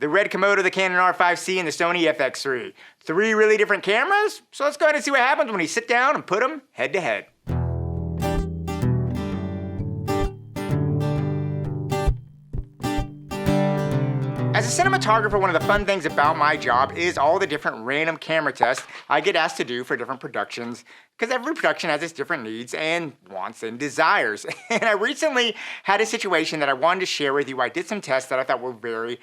the RED Komodo, the Canon R5C, and the Sony FX3. Three really different cameras, so let's go ahead and see what happens when you sit down and put them head to head. As a cinematographer, one of the fun things about my job is all the different random camera tests I get asked to do for different productions, because every production has its different needs and wants and desires. And I recently had a situation that I wanted to share with you. I did some tests that I thought were very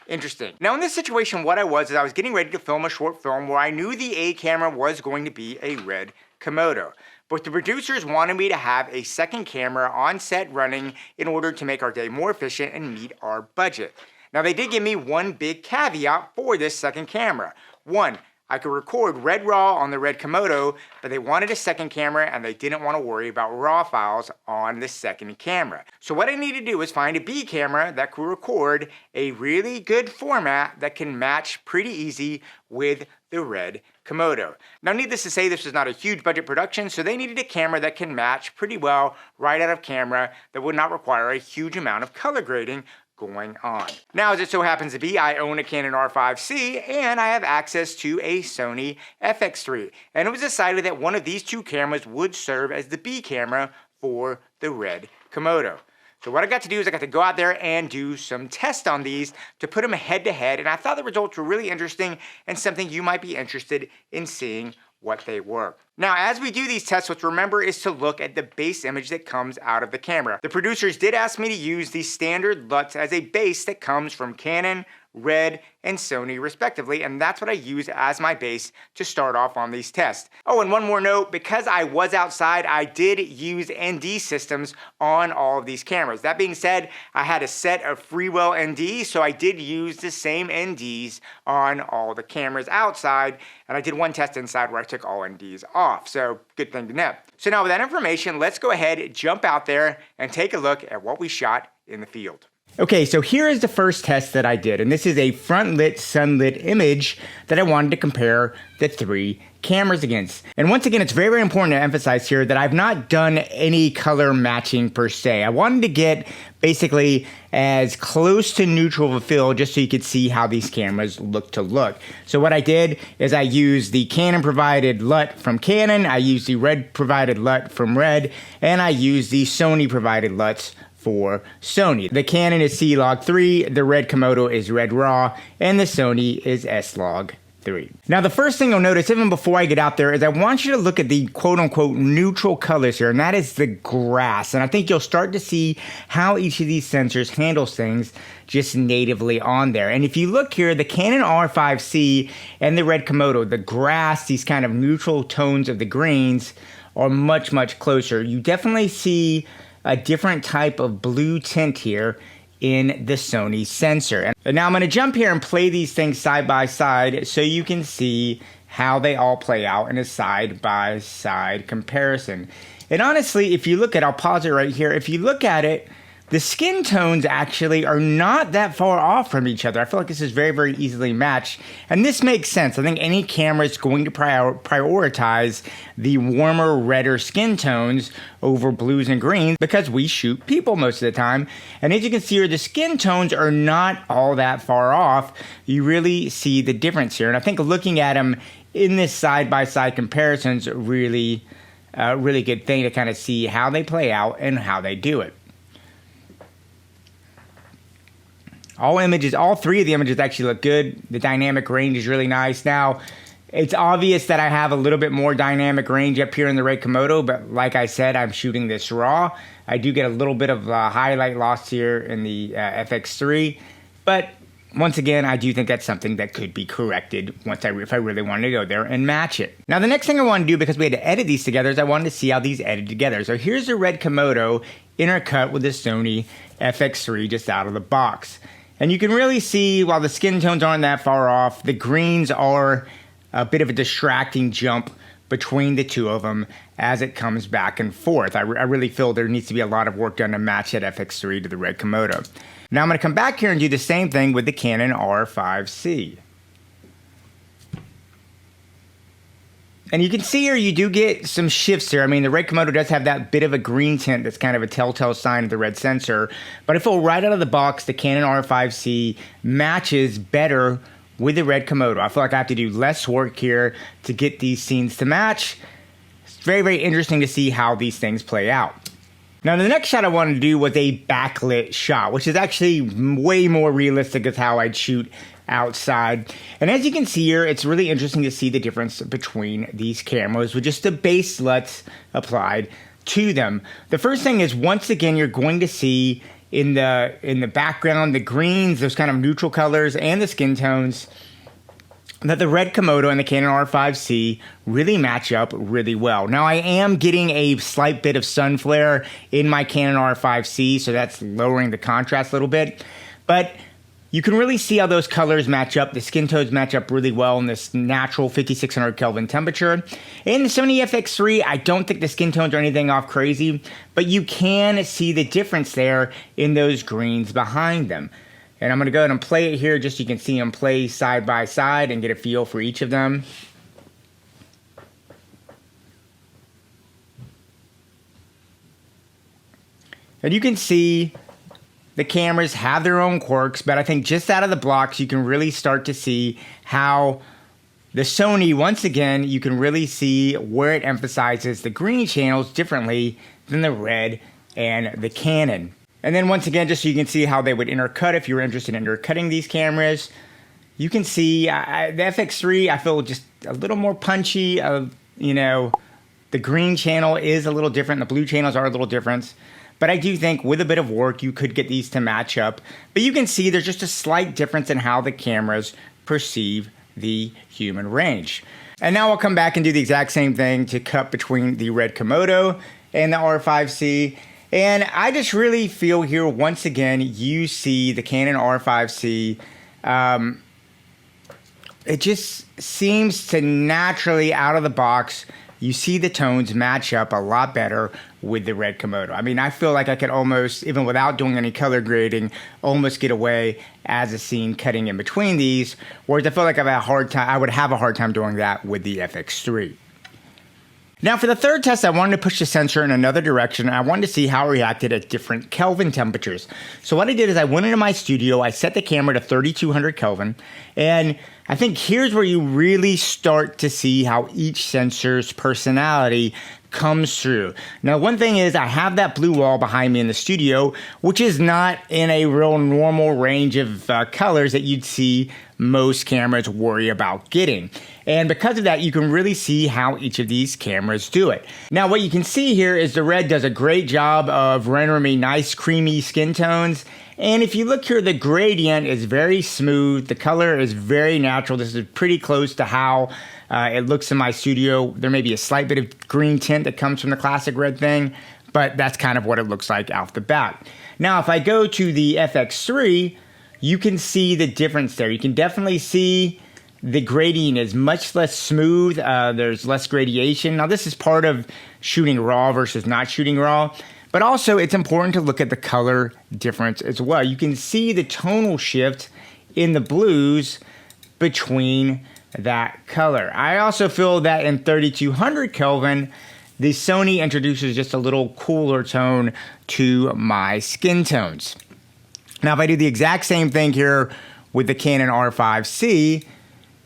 interesting. Now in this situation, what I was getting ready to film a short film where I knew the A camera was going to be a RED Komodo. But the producers wanted me to have a second camera on set running in order to make our day more efficient and meet our budget. Now they did give me one big caveat for this second camera. One, I could record RED RAW on the RED Komodo, but they wanted a second camera and they didn't want to worry about RAW files on the second camera. So what I need to do is find a B camera that could record a really good format that can match pretty easy with the RED Komodo. Now needless to say, this was not a huge budget production, so they needed a camera that can match pretty well right out of camera that would not require a huge amount of color grading going on. Now, as it so happens to be, I own a Canon R5C and I have access to a Sony FX3. And it was decided that one of these two cameras would serve as the B camera for the RED Komodo. So what I got to do is I got to go out there and do some tests on these to put them head to head. And I thought the results were really interesting and something you might be interested in seeing what they were. Now, as we do these tests, what to remember is to look at the base image that comes out of the camera. The producers did ask me to use the standard LUTs as a base that comes from Canon, RED, and Sony respectively, and that's what I use as my base to start off on these tests. Oh, and one more note, because I was outside, I did use ND systems on all of these cameras. That being said, I had a set of Freewell NDs, so I did use the same NDs on all the cameras outside, and I did one test inside where I took all NDs off, so good thing to know. So now with that information, let's go ahead, jump out there, and take a look at what we shot in the field. Okay, so here is the first test that I did, and this is a front-lit, sun-lit image that I wanted to compare the three cameras against. And once again, it's very important to emphasize here that I've not done any color matching per se. I wanted to get basically as close to neutral of a fill just so you could see how these cameras look. So what I did is I used the Canon provided LUT from Canon, I used the RED provided LUT from RED, and I used the Sony provided LUTs for Sony. The Canon is C-Log3, the RED Komodo is RED RAW, and the Sony is S-Log3. Now the first thing you'll notice, even before I get out there, is I want you to look at the quote-unquote neutral colors here, and that is the grass. And I think you'll start to see how each of these sensors handles things just natively on there. And if you look here, the Canon R5C and the RED Komodo, the grass, these kind of neutral tones of the greens are much closer. You definitely see a different type of blue tint here in the Sony sensor. And now I'm going to jump here and play these things side by side so you can see how they all play out in a side by side comparison. And honestly, if you look at, I'll pause it right here, if you look at it, the skin tones actually are not that far off from each other. I feel like this is very easily matched. And this makes sense. I think any camera is going to prioritize the warmer, redder skin tones over blues and greens because we shoot people most of the time. And as you can see here, the skin tones are not all that far off. You really see the difference here. And I think looking at them in this side-by-side comparison is a really good thing to kind of see how they play out and how they do it. All three of the images actually look good. The dynamic range is really nice. Now, it's obvious that I have a little bit more dynamic range up here in the RED Komodo, but like I said, I'm shooting this raw. I do get a little bit of highlight loss here in the FX3, but once again, I do think that's something that could be corrected if I really wanted to go there and match it. Now, the next thing I want to do, because we had to edit these together, is I wanted to see how these edited together. So here's the RED Komodo intercut with the Sony FX3 just out of the box. And you can really see, while the skin tones aren't that far off, the greens are a bit of a distracting jump between the two of them as it comes back and forth. I really feel there needs to be a lot of work done to match that FX3 to the RED Komodo. Now I'm going to come back here and do the same thing with the Canon R5C. And you can see here you do get some shifts here. I mean, the RED Komodo does have that bit of a green tint that's kind of a telltale sign of the red sensor. But I feel right out of the box, the Canon R5C matches better with the RED Komodo. I feel like I have to do less work here to get these scenes to match. It's very, very interesting to see how these things play out. Now, the next shot I wanted to do was a backlit shot, which is actually way more realistic as how I'd shoot outside. And as you can see here, it's really interesting to see the difference between these cameras with just the base LUTs applied to them. The first thing is, once again, you're going to see in the background, the greens, those kind of neutral colors, and the skin tones, that the RED Komodo and the Canon R5C really match up really well. Now, I am getting a slight bit of sun flare in my Canon R5C, so that's lowering the contrast a little bit. But you can really see how those colors match up. The skin tones match up really well in this natural 5600 Kelvin temperature. In the Sony FX3, I don't think the skin tones are anything off crazy, but you can see the difference there in those greens behind them. And I'm going to go ahead and play it here just so you can see them play side by side and get a feel for each of them. And you can see the cameras have their own quirks, but I think just out of the blocks, you can really start to see how the Sony, once again, you can really see where it emphasizes the green channels differently than the RED and the Canon. And then once again, just so you can see how they would intercut if you were interested in intercutting these cameras, you can see the FX3, I feel just a little more punchy. You know, the green channel is a little different. The blue channels are a little different. But I do think with a bit of work, you could get these to match up. But you can see there's just a slight difference in how the cameras perceive the human range. And now I'll come back and do the exact same thing to cut between the RED Komodo and the R5C. And I just really feel here, once again, you see the Canon R5C. It just seems to naturally, out of the box, you see the tones match up a lot better with the RED Komodo. I mean, I feel like I could almost, even without doing any color grading, almost get away as a scene cutting in between these. Whereas I feel like I would have a hard time doing that with the FX3. Now, for the third test, I wanted to push the sensor in another direction, and I wanted to see how it reacted at different Kelvin temperatures. So what I did is I went into my studio, I set the camera to 3200 Kelvin, and I think here's where you really start to see how each sensor's personality comes through. Now, one thing is I have that blue wall behind me in the studio, which is not in a real normal range of colors that you'd see most cameras worry about getting. And because of that, you can really see how each of these cameras do it. Now, what you can see here is the RED does a great job of rendering me nice creamy skin tones. And if you look here, the gradient is very smooth. The color is very natural. This is pretty close to how it looks in my studio. There may be a slight bit of green tint that comes from the classic RED thing, but that's kind of what it looks like off the bat. Now, if I go to the FX3, you can see the difference there. You can definitely see the gradient is much less smooth. There's less gradation. Now, this is part of shooting RAW versus not shooting RAW. But also, it's important to look at the color difference as well. You can see the tonal shift in the blues between that color. I also feel that in 3200 Kelvin, the Sony introduces just a little cooler tone to my skin tones. Now, if I do the exact same thing here with the Canon R5C,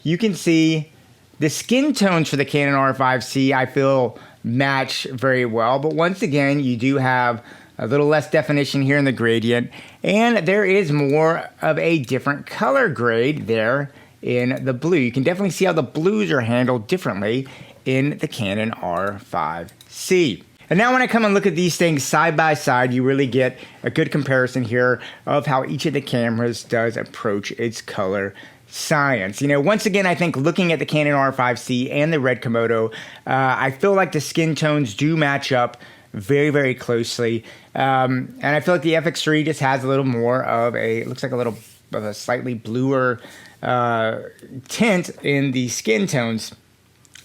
you can see the skin tones for the Canon R5C, I feel, match very well. But once again, you do have a little less definition here in the gradient, and there is more of a different color grade there in the blue. You can definitely see how the blues are handled differently in the Canon R5C. And now when I come and look at these things side by side, you really get a good comparison here of how each of the cameras does approach its color science. You know, once again, I think looking at the Canon R5C and the RED Komodo, I feel like the skin tones do match up very, very closely. And I feel like the FX3 just has a little more of a, it looks like a little of a slightly bluer tint in the skin tones.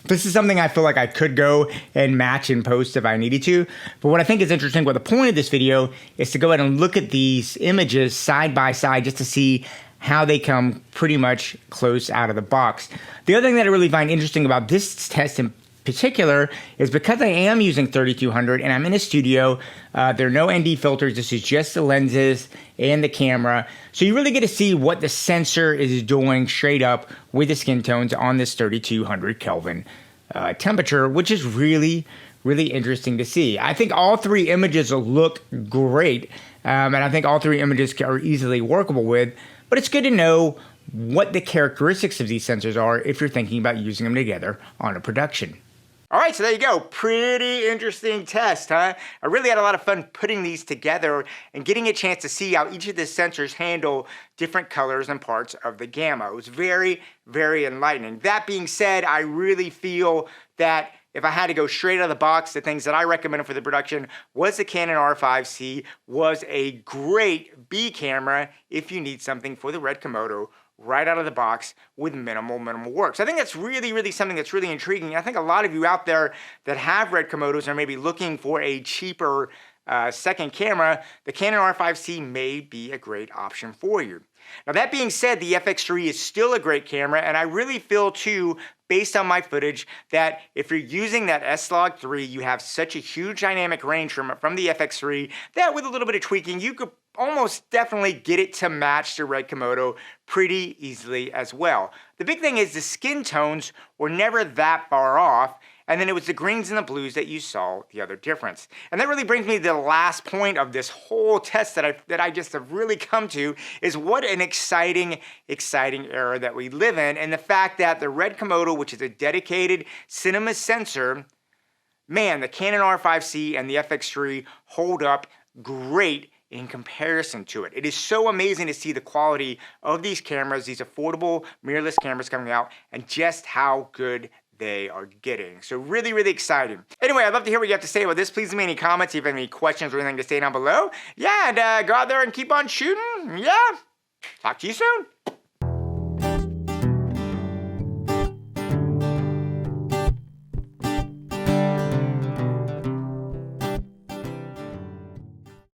This is something I feel like I could go and match in post if I needed to. But what I think is interesting, what the point of this video is to go ahead and look at these images side by side just to see how they come pretty much close out of the box. The other thing that I really find interesting about this test in particular is because I am using 3200 and I'm in a studio. There are no ND filters. This is just the lenses and the camera. So you really get to see what the sensor is doing straight up with the skin tones on this 3200 Kelvin temperature, which is really, really interesting to see. I think all three images look great, and I think all three images are easily workable with, but it's good to know what the characteristics of these sensors are if you're thinking about using them together on a production. All right, so there you go. Pretty interesting test, huh? I really had a lot of fun putting these together and getting a chance to see how each of the sensors handle different colors and parts of the gamma. It was very, very enlightening. That being said, I really feel that if I had to go straight out of the box, the things that I recommended for the production was the Canon R5C, was a great B camera if you need something for the RED Komodo right out of the box with minimal work. So I think that's really, really something that's really intriguing. I think a lot of you out there that have RED Komodos are maybe looking for a cheaper second camera. The Canon R5C may be a great option for you. Now that being said, the FX3 is still a great camera, and I really feel too, based on my footage, that if you're using that S-Log3, you have such a huge dynamic range from the FX3 that with a little bit of tweaking, you could almost definitely get it to match the RED Komodo pretty easily as well. The big thing is the skin tones were never that far off, and then it was the greens and the blues that you saw the other difference. And that really brings me to the last point of this whole test that I just have really come to, is what an exciting era that we live in, and the fact that the RED Komodo, which is a dedicated cinema sensor, man, the Canon R5C and the FX3 hold up great in comparison to it. It is so amazing to see the quality of these cameras, these affordable mirrorless cameras coming out, and just how good they are getting. So really, really exciting. Anyway, I'd love to hear what you have to say about this. Please leave me any comments if you have any questions or anything to say down below. Yeah, and go out there and keep on shooting. Yeah. Talk to you soon.